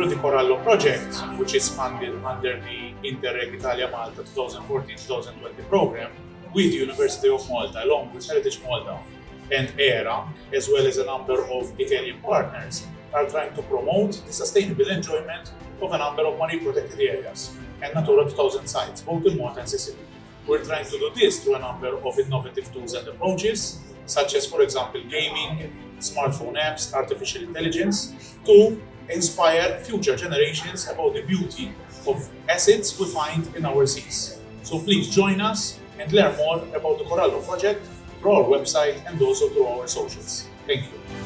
through the Corallo Project, which is funded under the Interreg Italia-Malta 2014-2020 program with the University of Malta, along with Heritage Malta and ERA, as well as a number of Italian partners, are trying to promote the sustainable enjoyment of a number of marine protected areas and Natura 2000 sites, both in Malta and Sicily. We're trying to do this through a number of innovative tools and approaches, such as, for example, gaming, smartphone apps, artificial intelligence, to inspire future generations about the beauty of assets we find in our seas. So please join us and learn more about the Corallo Project through our website and also through our socials. Thank you.